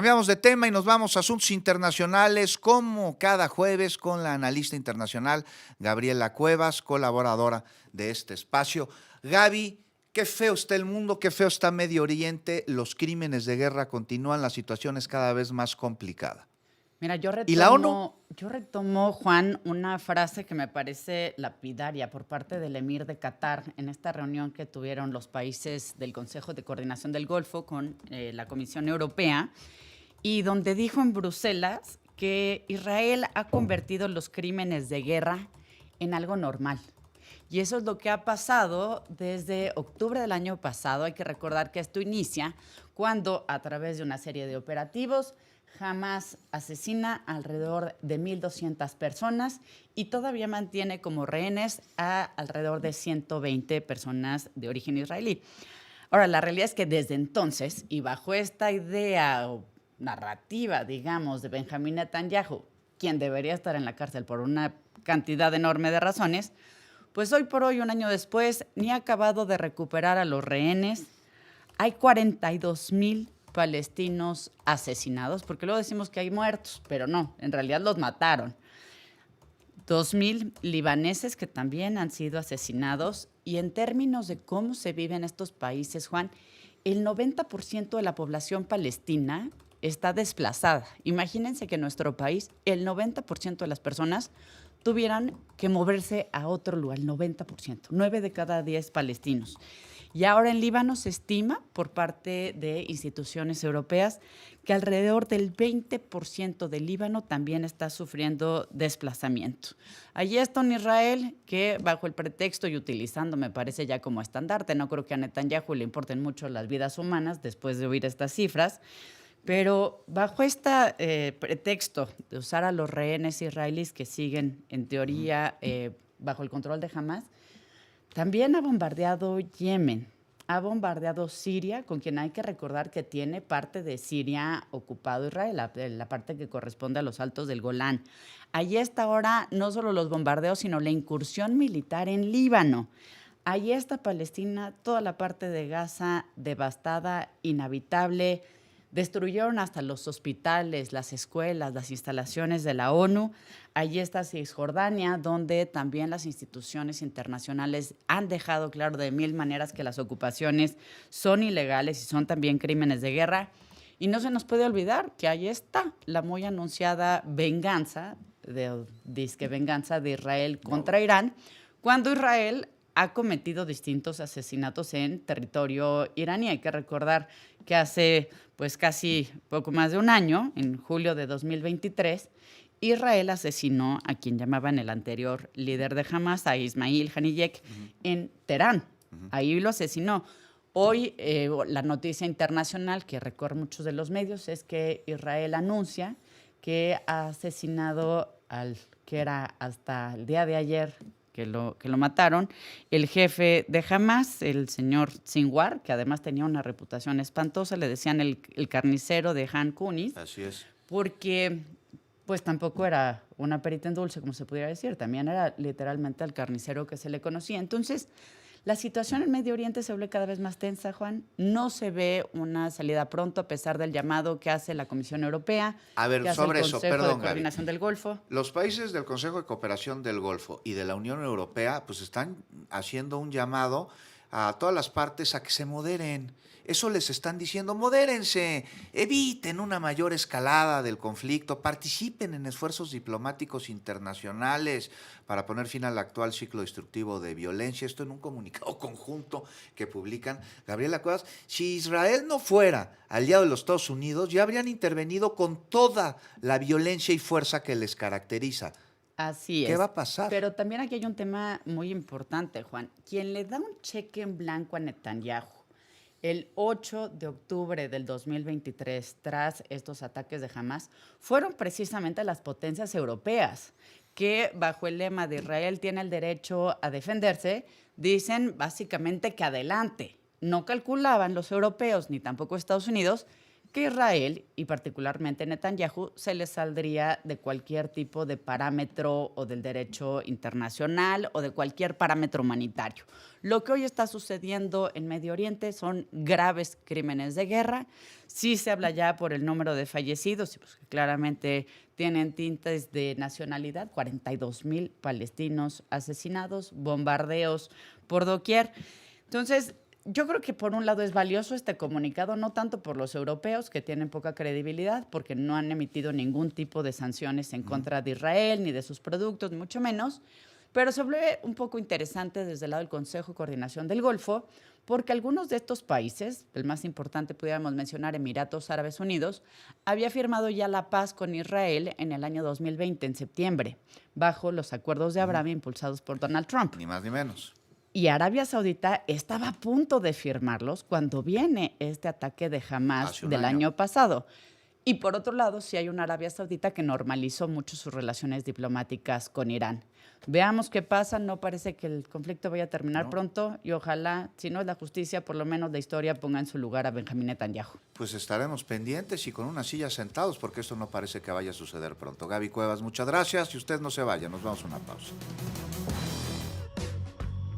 Cambiamos de tema y nos vamos a asuntos internacionales, como cada jueves con la analista internacional Gabriela Cuevas, colaboradora de este espacio. Gaby, qué feo está el mundo, qué feo está Medio Oriente, los crímenes de guerra continúan, la situación es cada vez más complicada. Mira, ¿Y la ONU? yo retomo, Juan, una frase que me parece lapidaria por parte del emir de Qatar en esta reunión que tuvieron los países del Consejo de Coordinación del Golfo con la Comisión Europea, y donde dijo en Bruselas que Israel ha convertido los crímenes de guerra en algo normal. Y eso es lo que ha pasado desde octubre del año pasado. Hay que recordar que esto inicia cuando, a través de una serie de operativos, Hamas asesina alrededor de 1,200 personas y todavía mantiene como rehenes a alrededor de 120 personas de origen israelí. Ahora, la realidad es que desde entonces, y bajo esta idea o narrativa, digamos, de Benjamín Netanyahu, quien debería estar en la cárcel por una cantidad enorme de razones, pues hoy por hoy, un año después, ni ha acabado de recuperar a los rehenes. Hay 42,000 palestinos asesinados, porque luego decimos que hay muertos, pero no, en realidad los mataron. 2,000 libaneses que también han sido asesinados. Y en términos de cómo se vive en estos países, Juan, el 90% de la población palestina está desplazada. Imagínense que en nuestro país el 90% de las personas tuvieran que moverse a otro lugar, el 90%, 9 de cada 10 palestinos. Y ahora en Líbano se estima, por parte de instituciones europeas, que alrededor del 20% del Líbano también está sufriendo desplazamiento. Allí está un Israel que, bajo el pretexto y utilizando, me parece ya como estandarte, no creo que a Netanyahu le importen mucho las vidas humanas después de oír estas cifras, pero bajo este pretexto de usar a los rehenes israelíes que siguen, en teoría, bajo el control de Hamas, también ha bombardeado Yemen, ha bombardeado Siria, con quien hay que recordar que tiene parte de Siria ocupado Israel, la parte que corresponde a los Altos del Golán. Allí está ahora no solo los bombardeos, sino la incursión militar en Líbano. Allí está Palestina, toda la parte de Gaza devastada, inhabitable. Destruyeron hasta los hospitales, las escuelas, las instalaciones de la ONU. Allí está Cisjordania, donde también las instituciones internacionales han dejado claro de mil maneras que las ocupaciones son ilegales y son también crímenes de guerra. Y no se nos puede olvidar que ahí está la muy anunciada venganza, disque venganza de Israel contra Irán, cuando Israel ha cometido distintos asesinatos en territorio iraní. Hay que recordar que hace pues casi poco más de un año, en julio de 2023, Israel asesinó a quien llamaban el anterior líder de Hamas, a Ismail Haniyeh, en Teherán. Ahí lo asesinó. Hoy la noticia internacional que recorre muchos de los medios es que Israel anuncia que ha asesinado al que era hasta el día de ayer que lo mataron, el jefe de Hamas, el señor Sinwar, que además tenía una reputación espantosa, le decían el carnicero de Han Yunis. Así es. Porque pues tampoco era una perita en dulce, como se pudiera decir, también era literalmente el carnicero que se le conocía. Entonces, la situación en Medio Oriente se vuelve cada vez más tensa, Juan. No se ve una salida pronto, a pesar del llamado que hace la Comisión Europea, A ver, que hace sobre el eso, Consejo perdón, de Gaby. Coordinación del Golfo. Los países del Consejo de Cooperación del Golfo y de la Unión Europea pues están haciendo un llamado a todas las partes a que se moderen. Eso les están diciendo, modérense, eviten una mayor escalada del conflicto, participen en esfuerzos diplomáticos internacionales para poner fin al actual ciclo destructivo de violencia. Esto en un comunicado conjunto que publican. Gabriela Cuevas, si Israel no fuera aliado de los Estados Unidos, ya habrían intervenido con toda la violencia y fuerza que les caracteriza. Así ¿Qué es. va a pasar? Pero también aquí hay un tema muy importante, Juan. Quien le da un cheque en blanco a Netanyahu el 8 de octubre del 2023, tras estos ataques de Hamas, fueron precisamente las potencias europeas, que bajo el lema de Israel tiene el derecho a defenderse, dicen básicamente que adelante. No calculaban los europeos, ni tampoco Estados Unidos, que Israel, y particularmente Netanyahu, se les saldría de cualquier tipo de parámetro o del derecho internacional o de cualquier parámetro humanitario. Lo que hoy está sucediendo en Medio Oriente son graves crímenes de guerra. Sí se habla ya por el número de fallecidos, pues claramente tienen tintes de nacionalidad, 42,000 palestinos asesinados, bombardeos por doquier. Entonces, yo creo que por un lado es valioso este comunicado, no tanto por los europeos, que tienen poca credibilidad, porque no han emitido ningún tipo de sanciones en contra de Israel, ni de sus productos, mucho menos, pero se vuelve un poco interesante desde el lado del Consejo de Coordinación del Golfo, porque algunos de estos países, el más importante pudiéramos mencionar Emiratos Árabes Unidos, había firmado ya la paz con Israel en el año 2020, en septiembre, bajo los acuerdos de Abraham impulsados por Donald Trump. Ni más ni menos. Y Arabia Saudita estaba a punto de firmarlos cuando viene este ataque de Hamás del año pasado. Y por otro lado, sí hay una Arabia Saudita que normalizó mucho sus relaciones diplomáticas con Irán. Veamos qué pasa, no parece que el conflicto vaya a terminar pronto y ojalá, si no es la justicia, por lo menos la historia ponga en su lugar a Benjamín Netanyahu. Pues estaremos pendientes y con una silla sentados porque esto no parece que vaya a suceder pronto. Gaby Cuevas, muchas gracias y usted no se vaya, nos vamos a una pausa.